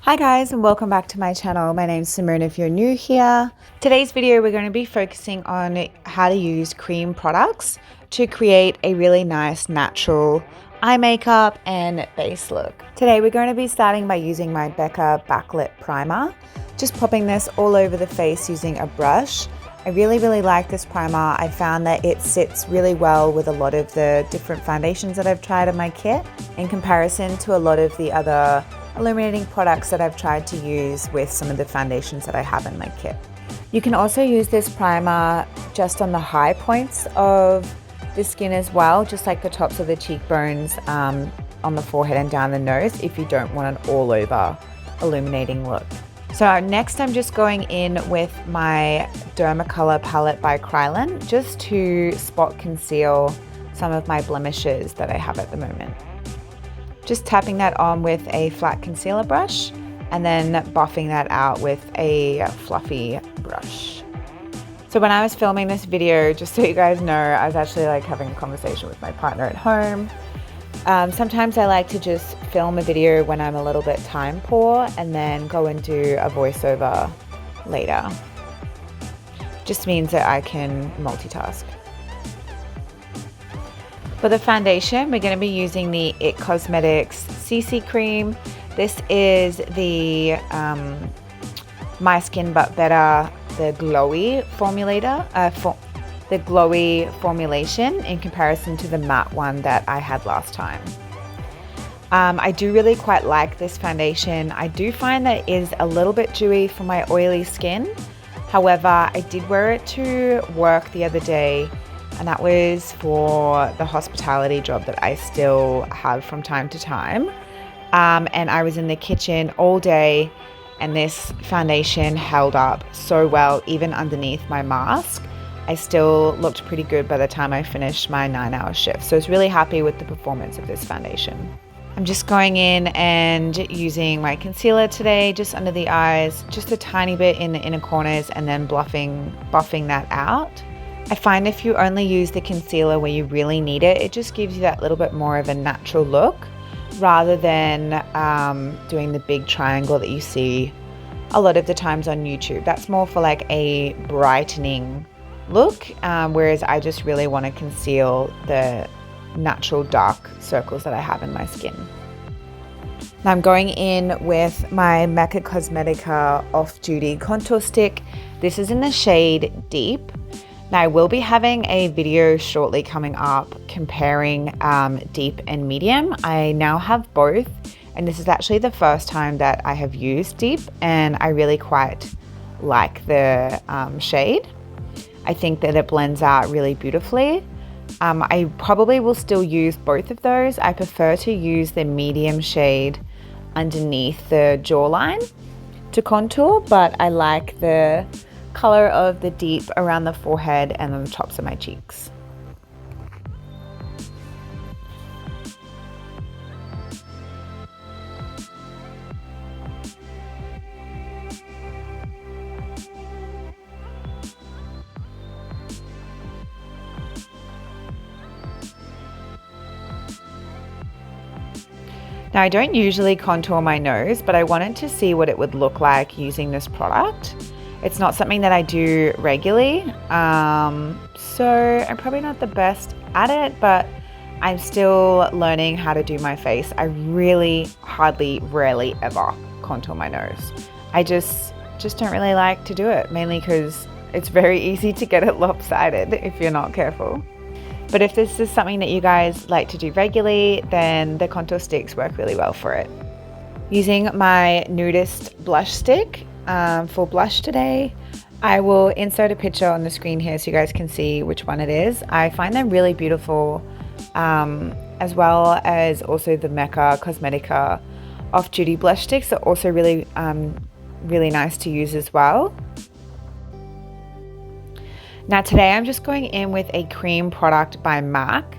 Hi guys, and welcome back to my channel. My name's Simone if you're new here. Today's video we're going to be focusing on how to use cream products to create a really nice natural eye makeup and base look. Today we're going to be starting by using my Becca Backlight primer. Just popping this all over the face using a brush. I really like this primer. I found that it sits really well with a lot of the different foundations that I've tried in my kit in comparison to a lot of the other illuminating products that I've tried to use with some of the foundations that I have in my kit. You can also use this primer just on the high points of the skin as well, just like the tops of the cheekbones, on the forehead and down the nose if you don't want an all over illuminating look. So next I'm just going in with my Dermacolor palette by Krylon just to spot conceal some of my blemishes that I have at the moment. Just tapping that on with a flat concealer brush and then buffing that out with a fluffy brush. So when I was filming this video, just so you guys know, I was actually having a conversation with my partner at home. Sometimes I like to just film a video when I'm a little bit time poor and then go and do a voiceover later. Just means that I can multitask. For the foundation, we're going to be using the IT Cosmetics CC Cream. This is the My Skin But Better, the glowy formulation in comparison to the matte one that I had last time. I do really quite like this foundation. I do find that it is a little bit dewy for my oily skin. However, I did wear it to work the other day, and that was for the hospitality job that I still have from time to time. And I was in the kitchen all day, and this foundation held up so well, even underneath my mask. I still looked pretty good by the time I finished my 9-hour shift. So I was really happy with the performance of this foundation. I'm just going in and using my concealer today, just under the eyes, just a tiny bit in the inner corners, and then buffing that out. I find if you only use the concealer where you really need it, it just gives you that little bit more of a natural look rather than doing the big triangle that you see a lot of the times on YouTube. That's more for a brightening look, whereas I just really want to conceal the natural dark circles that I have in my skin. Now I'm going in with my Becca Cosmetica Off Duty Contour Stick. This is in the shade Deep. Now I will be having a video shortly coming up comparing Deep and Medium. I now have both, and this is actually the first time that I have used Deep, and I really quite like the shade. I think that it blends out really beautifully. I probably will still use both of those. I prefer to use the medium shade underneath the jawline to contour, but I like the color of the Deep around the forehead and on the tops of my cheeks. Now I don't usually contour my nose, but I wanted to see what it would look like using this product. It's not something that I do regularly, so I'm probably not the best at it, but I'm still learning how to do my face. I really rarely ever contour my nose. I just don't really like to do it, mainly because it's very easy to get it lopsided if you're not careful. But if this is something that you guys like to do regularly, then the contour sticks work really well for it. Using my Nudist blush stick for blush today, I will insert a picture on the screen here so you guys can see which one it is. I find them really beautiful, as well as also the Becca Cosmetica Off Duty blush sticks are also really nice to use as well. Now today I'm just going in with a cream product by MAC.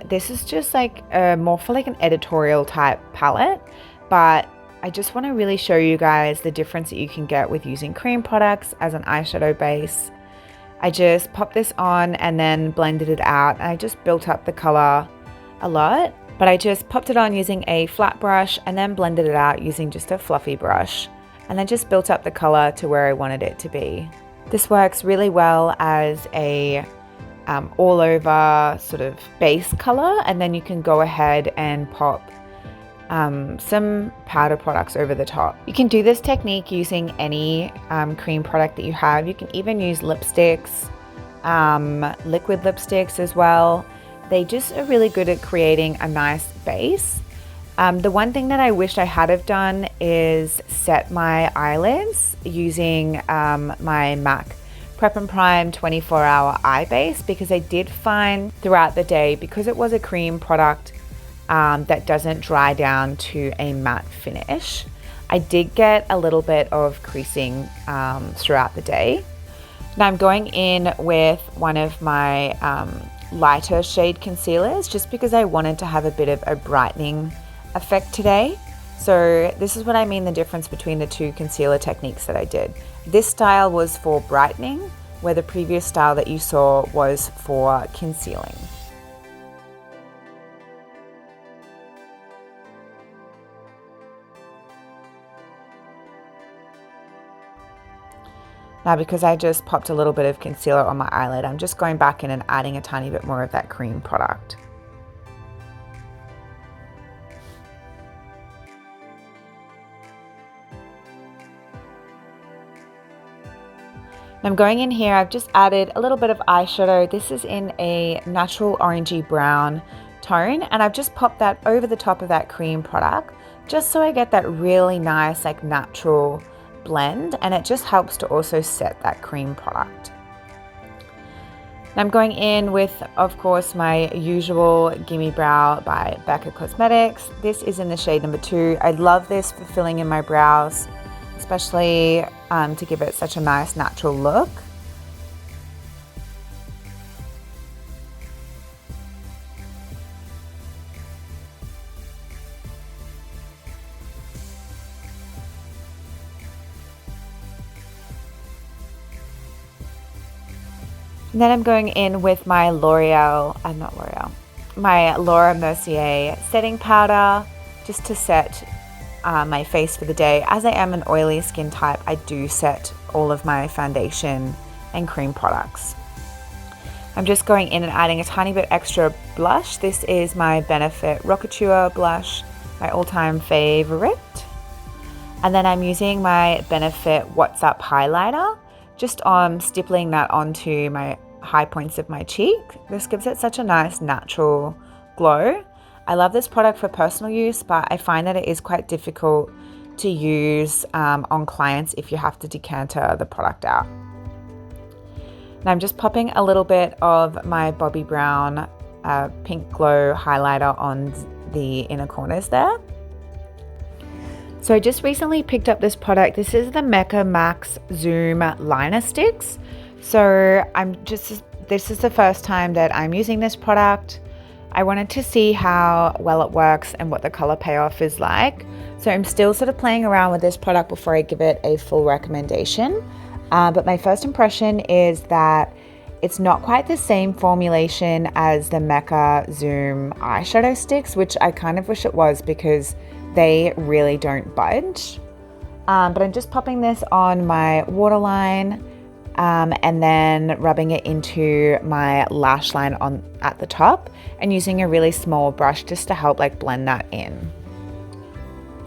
This is just more for an editorial type palette, but I just want to really show you guys the difference that you can get with using cream products as an eyeshadow base. I just popped this on and then blended it out, and I just built up the color a lot. But I just popped it on using a flat brush and then blended it out using just a fluffy brush, and then just built up the color to where I wanted it to be. This works really well as a all over sort of base color, and then you can go ahead and pop some powder products over the top. You can do this technique using any cream product that you have. You can even use lipsticks, liquid lipsticks as well. They just are really good at creating a nice base. The one thing that I wished I had have done is set my eyelids using my MAC Prep and Prime 24-hour eye base, because I did find throughout the day, because it was a cream product that doesn't dry down to a matte finish, I did get a little bit of creasing throughout the day. Now I'm going in with one of my lighter shade concealers, just because I wanted to have a bit of a brightening effect today. So this is what I mean, the difference between the two concealer techniques that I did. This style was for brightening, where the previous style that you saw was for concealing. Now, because I just popped a little bit of concealer on my eyelid, I'm just going back in and adding a tiny bit more of that cream product. I'm going in here, I've just added a little bit of eyeshadow. This is in a natural orangey brown tone, and I've just popped that over the top of that cream product, just so I get that really nice, like, natural blend, and it just helps to also set that cream product. And I'm going in with, of course, my usual Gimme Brow by Becca Cosmetics. This is in the shade number 2. I love this for filling in my brows, especially to give it such a nice natural look. And then I'm going in with my my Laura Mercier setting powder, just to set my face for the day. As I am an oily skin type, I do set all of my foundation and cream products. I'm just going in and adding a tiny bit extra blush. This is my Benefit Rockature blush, my all-time favorite. And then I'm using my Benefit What's Up highlighter, just stippling that onto my high points of my cheek. This gives it such a nice natural glow. I love this product for personal use, but I find that it is quite difficult to use on clients if you have to decanter the product out. And I'm just popping a little bit of my Bobbie Brown Pink Glow highlighter on the inner corners there. So I just recently picked up this product. This is the Mecca Max Zoom Liner Sticks. So this is the first time that I'm using this product. I wanted to see how well it works and what the color payoff is like. So I'm still sort of playing around with this product before I give it a full recommendation. But my first impression is that it's not quite the same formulation as the Mecca Zoom eyeshadow sticks, which I kind of wish it was, because they really don't budge. But I'm just popping this on my waterline and then rubbing it into my lash line at the top, and using a really small brush just to help blend that in.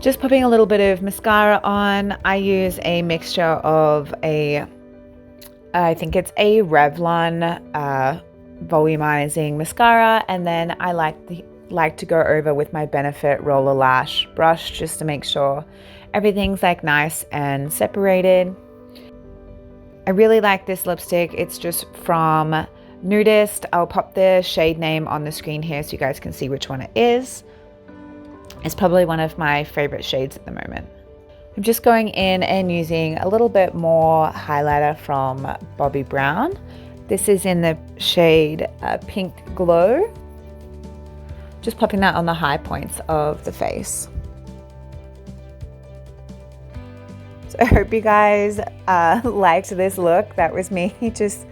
Just popping a little bit of mascara on. I use a mixture of I think it's a Revlon volumizing mascara, and then I like to go over with my Benefit Roller Lash brush just to make sure everything's nice and separated. I really like this lipstick. It's just from Nudies. I'll pop the shade name on the screen here so you guys can see which one it is. It's probably one of my favorite shades at the moment. I'm just going in and using a little bit more highlighter from Bobbie Brown. This is in the shade Pink Glow. Just popping that on the high points of the face. So I hope you guys liked this look. That was me just,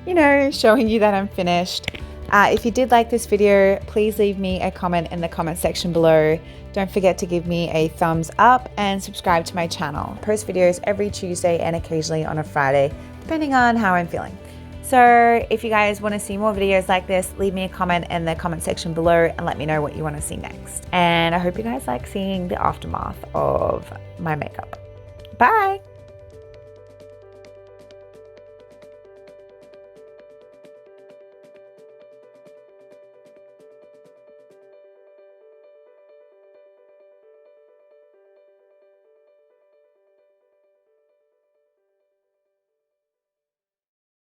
showing you that I'm finished. If you did like this video, please leave me a comment in the comment section below. Don't forget to give me a thumbs up and subscribe to my channel. I post videos every Tuesday and occasionally on a Friday, depending on how I'm feeling. So if you guys want to see more videos like this, leave me a comment in the comment section below and let me know what you want to see next. And I hope you guys like seeing the aftermath of my makeup. Bye!